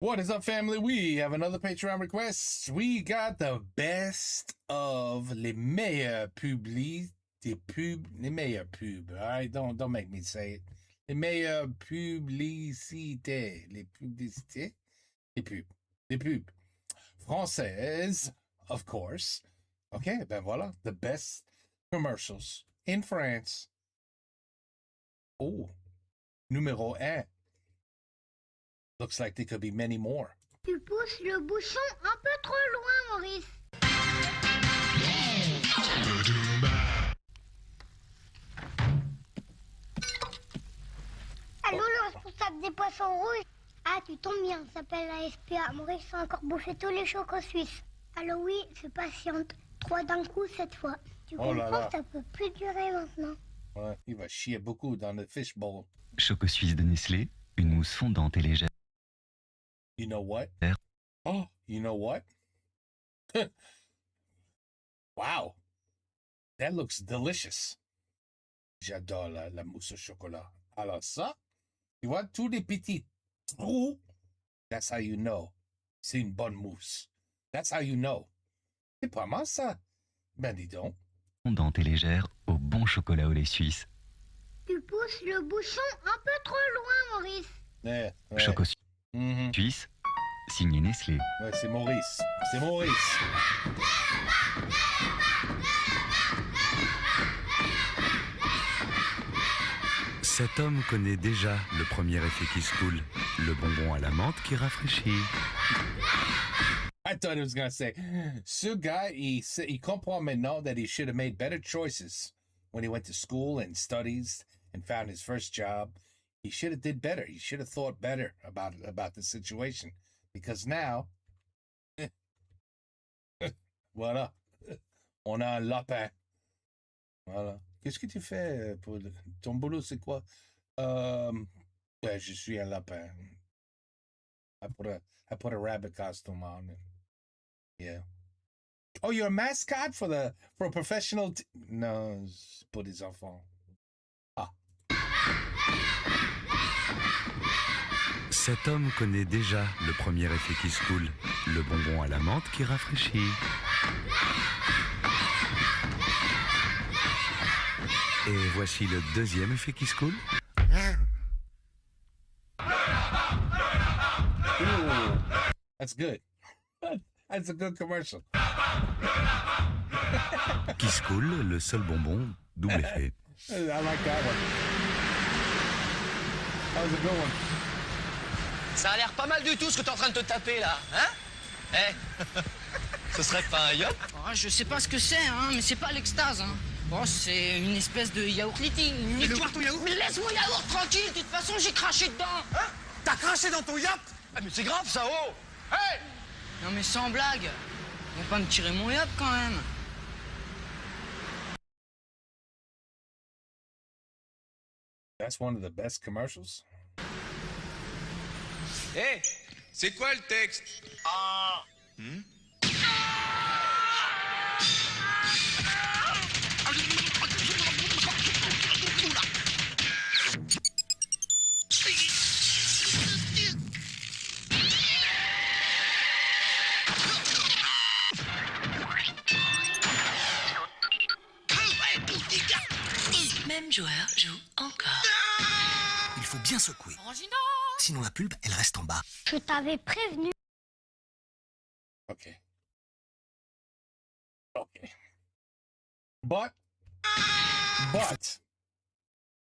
What is up, family? We have another Patreon request. We got the best of les meilleurs les meilleurs pubs. All right, don't make me say it. Les meilleures publicités. Les publicités? Les pubs. Françaises, of course. Okay, ben voilà. The best commercials in France. Oh, numéro 1. Looks like there could be many more. Tu pousses le bouchon un peu trop loin, Maurice. Allô, le responsable des poissons rouges. Ah, tu tombes bien, ça s'appelle la SPA. Maurice a encore bouffé tous les chocos suisses. Alors oui, je patiente. 3 d'un coup cette fois. Tu comprends, ça peut plus durer maintenant. Ouais, il va chier beaucoup dans le fishbowl. Choco Suisse de Nestlé, une mousse fondante et légère. You know what? Oh, you know what? Wow. That looks delicious. J'adore la mousse au chocolat. Alors ça, tu vois, tous les petits trous, that's how you know. C'est une bonne mousse. That's how you know. C'est pas mal ça. Ben dis donc. Fondante et légère au bon chocolat au lait suisse. Tu pousses le bouchon un peu trop loin, Maurice. Ouais. Choco Suisse, signé Nestlé. Ouais, c'est Maurice. C'est Maurice. Cet homme connaît déjà le premier effet qui se coule, le bonbon à la menthe qui rafraîchit. I thought it was going to say, ce gars, il comprend maintenant that he should have made better choices when he went to school and studies and found his first job. He should have did better. He should have thought better about the situation. Because now, voilà, on a un lapin. Voilà. Qu'est-ce que tu fais pour ton boulot, c'est quoi? Je suis un lapin. I put a rabbit costume on. Yeah. Oh, you're a mascot for a professional no, c'est pour des enfants. Ah. Cet homme connaît déjà le premier effet qui se coule, le bonbon à la menthe qui rafraîchit. Et voici le deuxième effet qui se coule. Ooh, that's good. That's a good commercial. Qui se coule, le seul bonbon, double effet. I like that one. That was a good one. Ça a l'air pas mal du tout ce que t'es en train de te taper là, hein? Eh, ce serait pas un yacht? Oh, je sais pas ce que c'est, hein, mais c'est pas l'extase, hein. Bon, c'est une espèce de yaourt liting. Mais ton yaourt? Mais laisse mon yaourt tranquille, de toute façon j'ai craché dedans. Hein? T'as craché dans ton yacht? Ah mais c'est grave ça, oh! Hey! Non mais sans blague, ils vont pas me tirer mon yaourt quand même. That's one of the best commercials. Hé, c'est quoi le texte? Ah! Même joueur joue encore. Il faut bien secouer. Orangina! Sinon la pulpe, elle reste en bas. Je t'avais prévenu. Okay. But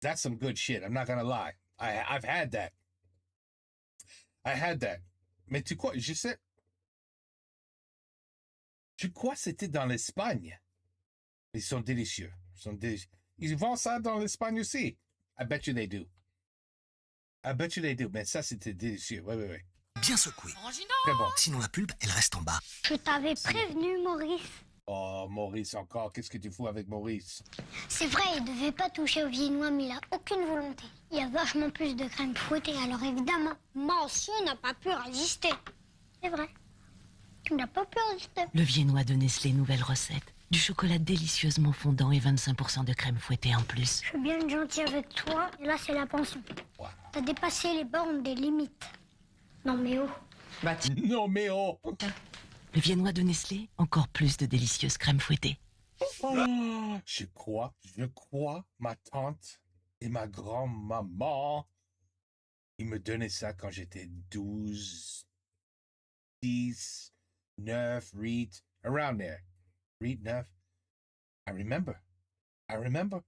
that's some good shit. I'm not gonna lie. I've had that. Mais tu crois, je crois que c'était dans l'Espagne. Ils sont délicieux. Ils vendent ça dans l'Espagne aussi. I bet you they do. Mais ça, c'était délicieux. Oui. Bien secouer. Orangina! Très bon. Sinon la pulpe, elle reste en bas. Je t'avais prévenu, Maurice. Oh, Maurice encore. Qu'est-ce que tu fous avec Maurice? C'est vrai, il devait pas toucher au viennois, mais il a aucune volonté. Il y a vachement plus de crème fouettée, alors évidemment, Monsieur n'a pas pu résister. C'est vrai. Tu n'as pas pu résister. Le viennois de Nestlé, nouvelle recette. Du chocolat délicieusement fondant et 25% de crème fouettée en plus. Je suis bien gentil avec toi, et là c'est la pension. Wow. T'as dépassé les bornes des limites. Non mais oh, Bah tiens. Non, mais oh. Le viennois de Nestlé, encore plus de délicieuse crème fouettée. Oh, je crois, ma tante et ma grand-maman, ils me donnaient ça quand j'étais 12, 10, 9, 8, around there. 8, 9. I remember.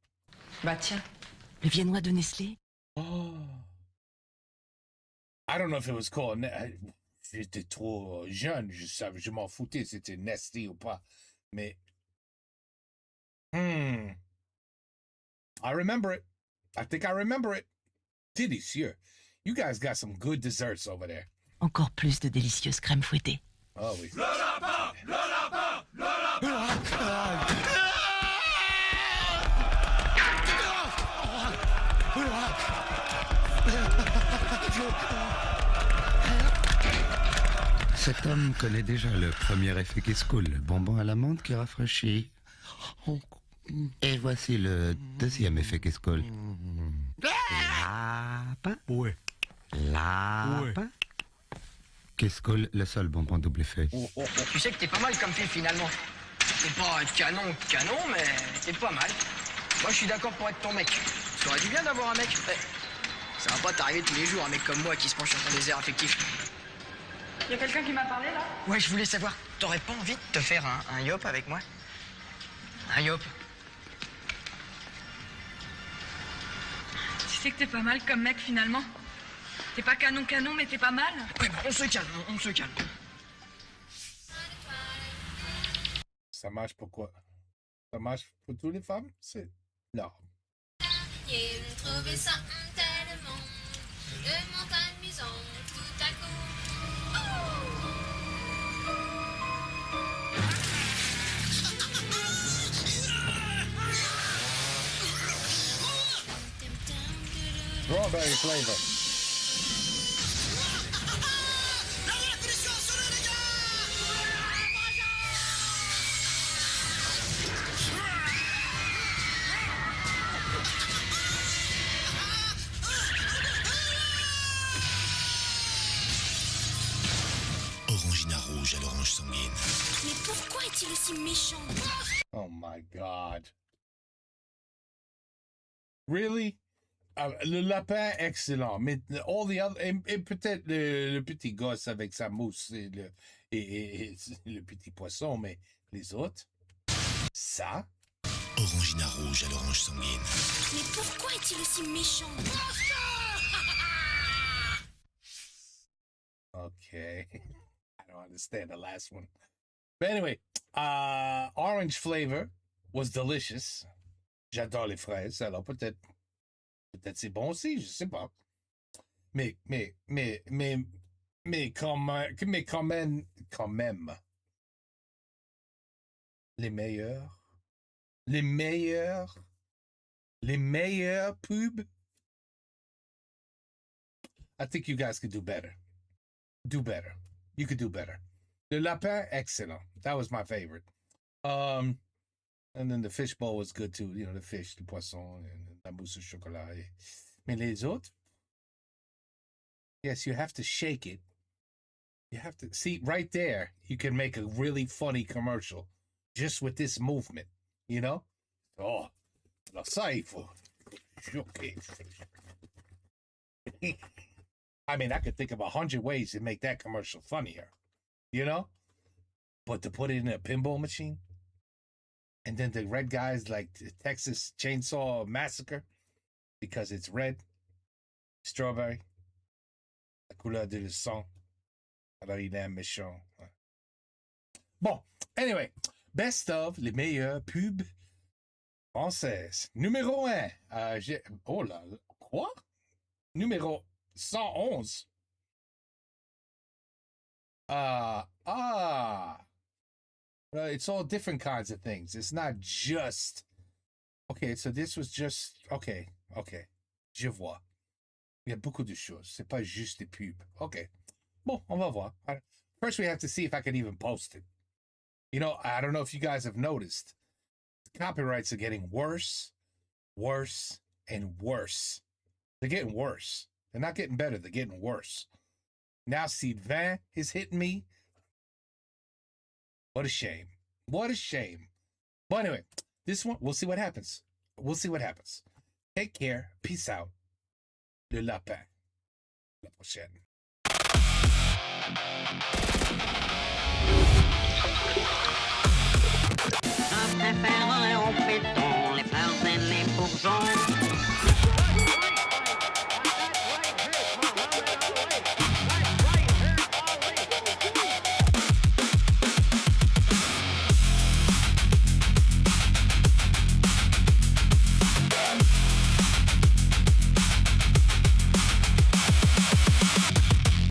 Bah tiens. Le viennois de Nestlé, Oh. I don't know if it was called. J'étais trop jeune, je m'en foutais, c'était Nestlé ou pas. Mais. I remember it. I think I remember it. Délicieux. You guys got some good desserts over there. encore plus de délicieuse crème fouettée. Oh oui. Cet homme connaît déjà le premier effet qui se coule, le bonbon à l'amande qui rafraîchit. Et voici le deuxième effet qui se coule. Lapin. Ouais. Lapin. Qui se coule, le seul bonbon double effet. Tu sais que t'es pas mal comme fille finalement. T'es pas canon, mais t'es pas mal. Moi je suis d'accord pour être ton mec. Ça aurait du bien d'avoir un mec. Ça va pas t'arriver tous les jours, un mec comme moi qui se penche sur ton désert affectif. Y a quelqu'un qui m'a parlé là? Ouais, je voulais savoir, t'aurais pas envie de te faire un yop avec moi? Un yop? Tu sais que t'es pas mal comme mec finalement. T'es pas canon, mais t'es pas mal. Ouais, bon, on se calme. Ça marche pour quoi? Ça marche pour toutes les femmes? C'est... Non. Trouver ça tellement de monde amusant tout à coup. Strawberry flavor. Orangina rouge à l'orange sanguine. Mais pourquoi est-il aussi méchant? Oh my God. Really? Le lapin, excellent. Mais all the other, et peut-être le petit gosse avec sa mousse et le petit poisson, mais les autres, ça? Orangina rouge à l'orange sanguine. Mais pourquoi est-il aussi méchant? Okay. I don't understand the last one. But anyway, orange flavor was delicious. J'adore les fraises, alors peut-être c'est bon aussi, je sais pas. Mais quand même, les meilleurs pubs. I think you guys could do better. You could do better. Le lapin, excellent. That was my favorite. And then the fish bowl was good too. You know, the fish, the poisson, and la mousse au chocolat. Mais les autres, yes, you have to shake it. You have to see right there. You can make a really funny commercial just with this movement. You know? Oh, alors ça il faut. Okay. I mean, I could think of 100 ways to make that commercial funnier, you know? But to put it in a pinball machine, and then the red guys like the Texas Chainsaw Massacre, because it's red, strawberry, la couleur de le sang. Alors il est méchant. Bon, anyway, best of les meilleurs pubs françaises. Numéro 1. Oh là, quoi? Numéro 111. It's all different kinds of things. It's not just... Okay, so this was just... Okay. Je vois. Il y a beaucoup de choses. C'est pas juste des pubs. Okay. Bon, on va voir. First, we have to see if I can even post it. You know, I don't know if you guys have noticed. The copyrights are getting worse, and worse. They're getting worse. They're not getting better. They're getting worse. Now Sylvain is hitting me. What a shame. What a shame. But anyway, this one, we'll see what happens. We'll see what happens. Take care. Peace out. Le lapin. La prochaine. Je préfère un pétard.